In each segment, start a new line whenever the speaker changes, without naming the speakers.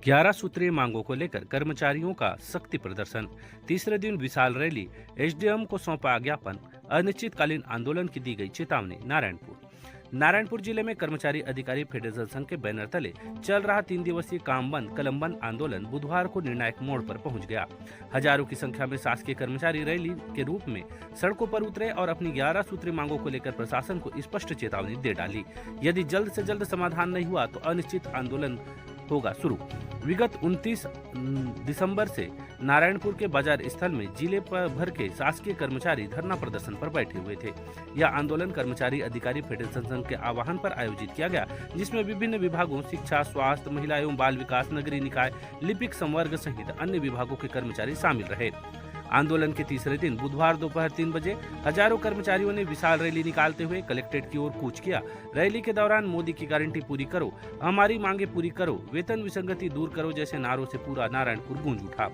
11 सूत्रीय मांगों को लेकर कर्मचारियों का शक्ति प्रदर्शन। तीसरे दिन विशाल रैली, एसडीएम को सौंपा ज्ञापन, अनिश्चितकालीन आंदोलन की दी गई चेतावनी। नारायणपुर जिले में कर्मचारी अधिकारी फेडरेशन संघ के बैनर तले चल रहा 3 दिवसीय काम बंद कलम बंद आंदोलन बुधवार को निर्णायक मोड़ पर पहुंच गया। हजारों की संख्या में शासकीय कर्मचारी रैली के रूप में सड़कों पर उतरे और अपनी 11 सूत्री मांगों को लेकर प्रशासन को स्पष्ट चेतावनी दे डाली। यदि जल्द से जल्द समाधान नहीं हुआ तो अनिश्चित आंदोलन होगा शुरू। विगत 29 दिसंबर से नारायणपुर के बाजार स्थल में जिले भर के शासकीय कर्मचारी धरना प्रदर्शन पर बैठे हुए थे। यह आंदोलन कर्मचारी अधिकारी फेडरेशन संघ के आह्वान पर आयोजित किया गया, जिसमें विभिन्न विभागों शिक्षा, स्वास्थ्य, महिला एवं बाल विकास, नगरीय निकाय, लिपिक संवर्ग सहित अन्य विभागों के कर्मचारी शामिल रहे। आंदोलन के तीसरे दिन बुधवार दोपहर 3 बजे हजारों कर्मचारियों ने विशाल रैली निकालते हुए कलेक्ट्रेट की ओर कूच किया। रैली के दौरान मोदी की गारंटी पूरी करो, हमारी मांगे पूरी करो, वेतन विसंगति दूर करो जैसे नारों से पूरा नारायणपुर गूंज उठा।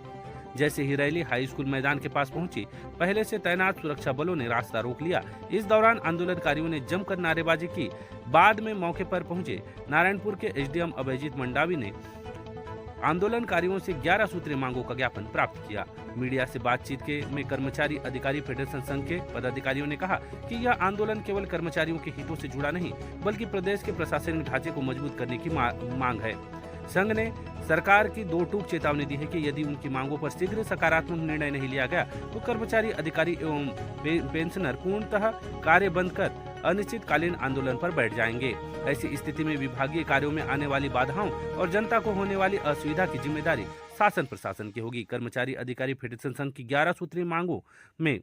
जैसे ही रैली हाई स्कूल मैदान के पास पहुंची, पहले से तैनात सुरक्षा बलों ने रास्ता रोक लिया। इस दौरान आंदोलनकारियों ने जमकर नारेबाजी की। बाद में मौके पर पहुंचे नारायणपुर के एसडीएम अभयजीत मंडावी ने आंदोलनकारियों से 11 सूत्रीय मांगों का ज्ञापन प्राप्त किया। मीडिया से बातचीत में कर्मचारी अधिकारी फेडरेशन संघ के पदाधिकारियों ने कहा कि यह आंदोलन केवल कर्मचारियों के हितों से जुड़ा नहीं, बल्कि प्रदेश के प्रशासनिक ढांचे को मजबूत करने की मांग है। संघ ने सरकार की 2 टूक चेतावनी दी है कि यदि उनकी मांगों पर शीघ्र सकारात्मक निर्णय नहीं लिया गया तो कर्मचारी अधिकारी एवं पेंशनर पूर्णतः कार्य बंद कर अनिश्चितकालीन आंदोलन पर बैठ जाएंगे। ऐसी स्थिति में विभागीय कार्यों में आने वाली बाधाओं और जनता को होने वाली असुविधा की जिम्मेदारी शासन प्रशासन की होगी। कर्मचारी अधिकारी फेडरेशन संघ की 11 सूत्रीय मांगों में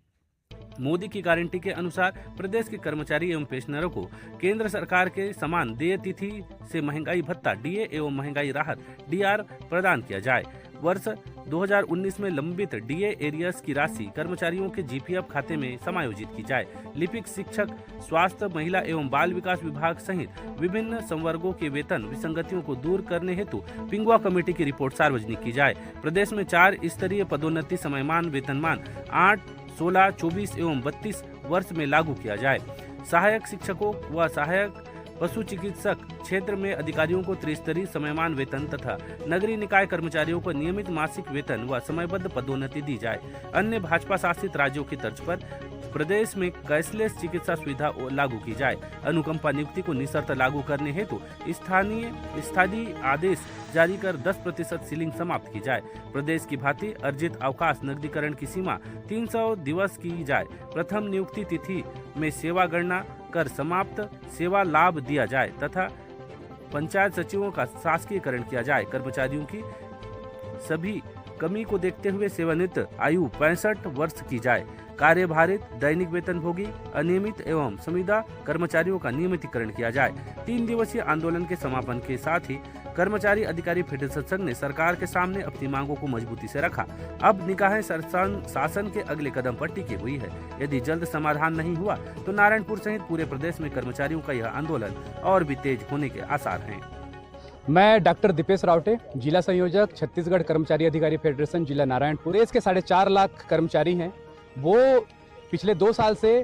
मोदी की गारंटी के अनुसार प्रदेश के कर्मचारी एवं पेंशनरों को केंद्र सरकार के समान देय तिथि से महंगाई भत्ता डीए एवं महंगाई राहत डीआर प्रदान किया जाए। वर्ष 2019 में लंबित डीए एरियर्स की राशि कर्मचारियों के जीपीएफ खाते में समायोजित की जाए। लिपिक, शिक्षक, स्वास्थ्य, महिला एवं बाल विकास विभाग सहित विभिन्न संवर्गों के वेतन विसंगतियों को दूर करने हेतु पिंगुआ कमेटी की रिपोर्ट सार्वजनिक की जाए। प्रदेश में 4 स्तरीय पदोन्नति समयमान वेतनमान 8, 16, 24 एवं 32 वर्ष में लागू किया जाए। सहायक शिक्षकों व सहायक पशु चिकित्सक क्षेत्र में अधिकारियों को त्रिस्तरीय समयमान वेतन तथा नगरीय निकाय कर्मचारियों को नियमित मासिक वेतन व समयबद्ध पदोन्नति दी जाए। अन्य भाजपा शासित राज्यों की तर्ज पर प्रदेश में कैशलेस चिकित्सा सुविधा लागू की जाए। अनुकंपा नियुक्ति को निशर्त लागू करने हेतु स्थानीय आदेश जारी कर 10% सीलिंग समाप्त की जाए। प्रदेश की भांति अर्जित अवकाश नकदीकरण की सीमा 300 दिवस की जाए। प्रथम नियुक्ति तिथि में सेवा गणना कर समाप्त सेवा लाभ दिया जाए तथा पंचायत सचिवों का शासकीयकरण किया जाए। कर्मचारियों की सभी कमी को देखते हुए सेवानिवृत्त आयु 65 वर्ष की जाए। कार्यभारित, दैनिक वेतनभोगी, अनियमित एवं संविदा कर्मचारियों का नियमितीकरण किया जाए। 3 दिवसीय आंदोलन के समापन के साथ ही कर्मचारी अधिकारी फेडरेशन संघ ने सरकार के सामने अपनी मांगों को मजबूती से रखा। अब निगाहें शासन के अगले कदम पर टिकी हुई है। यदि जल्द समाधान नहीं हुआ तो नारायणपुर सहित पूरे प्रदेश में कर्मचारियों का यह आंदोलन और भी तेज होने के आसार हैं।
मैं डॉक्टर दीपेश रावटे, जिला संयोजक छत्तीसगढ़ कर्मचारी अधिकारी फेडरेशन जिला नारायणपुर। देश के 4.5 लाख कर्मचारी हैं, वो पिछले 2 साल से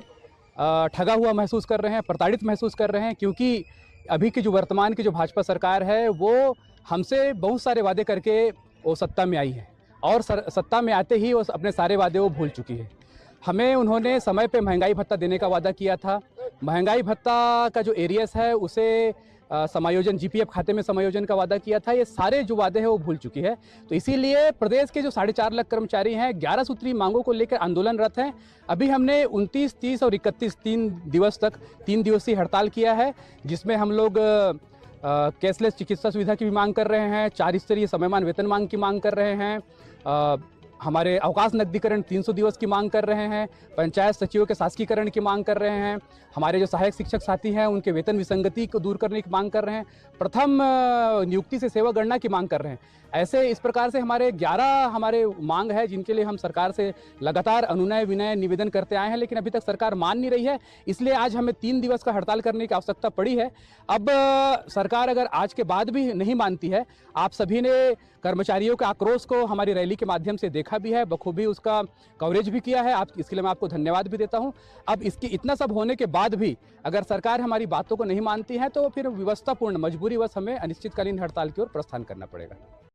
ठगा हुआ महसूस कर रहे हैं, प्रताड़ित महसूस कर रहे हैं, क्योंकि अभी की जो वर्तमान की जो भाजपा सरकार है वो हमसे बहुत सारे वादे करके वो सत्ता में आई है और सत्ता में आते ही वो अपने सारे वादे वो भूल चुकी है। हमें उन्होंने समय पे महंगाई भत्ता देने का वादा किया था। महंगाई भत्ता का जो एरियस है उसे समायोजन जीपीएफ खाते में समायोजन का वादा किया था। ये सारे जो वादे हैं वो भूल चुकी है। तो इसीलिए प्रदेश के जो 4.5 लाख कर्मचारी हैं 11 सूत्री मांगों को लेकर आंदोलनरत हैं। अभी हमने 29, 30 और 31 3 दिवस तक 3 दिवसीय हड़ताल किया है, जिसमें हम लोग कैशलेस चिकित्सा सुविधा की भी मांग कर रहे हैं, 4 स्तरीय समयमान वेतन मांग की मांग कर रहे हैं, हमारे अवकाश नकदीकरण 300 दिवस की मांग कर रहे हैं, पंचायत सचिवों के शासकीयकरण की मांग कर रहे हैं, हमारे जो सहायक शिक्षक साथी हैं उनके वेतन विसंगति को दूर करने की मांग कर रहे हैं, प्रथम नियुक्ति से सेवा गणना की मांग कर रहे हैं। ऐसे इस प्रकार से हमारे 11 हमारे मांग है, जिनके लिए हम सरकार से लगातार अनुनय विनय निवेदन करते आए हैं, लेकिन अभी तक सरकार मान नहीं रही है। इसलिए आज हमें 3 दिवस का हड़ताल करने की आवश्यकता पड़ी है। अब सरकार अगर आज के बाद भी नहीं मानती है, आप सभी ने कर्मचारियों के आक्रोश को हमारी रैली के माध्यम से देखा भी है, बखूबी उसका कवरेज भी किया है। आप इसके लिए मैं आपको धन्यवाद भी देता हूं। अब इसकी इतना सब होने के बाद भी अगर सरकार हमारी बातों को नहीं मानती है तो फिर व्यवस्थापूर्ण मजबूरीवश हमें अनिश्चितकालीन हड़ताल की ओर प्रस्थान करना पड़ेगा।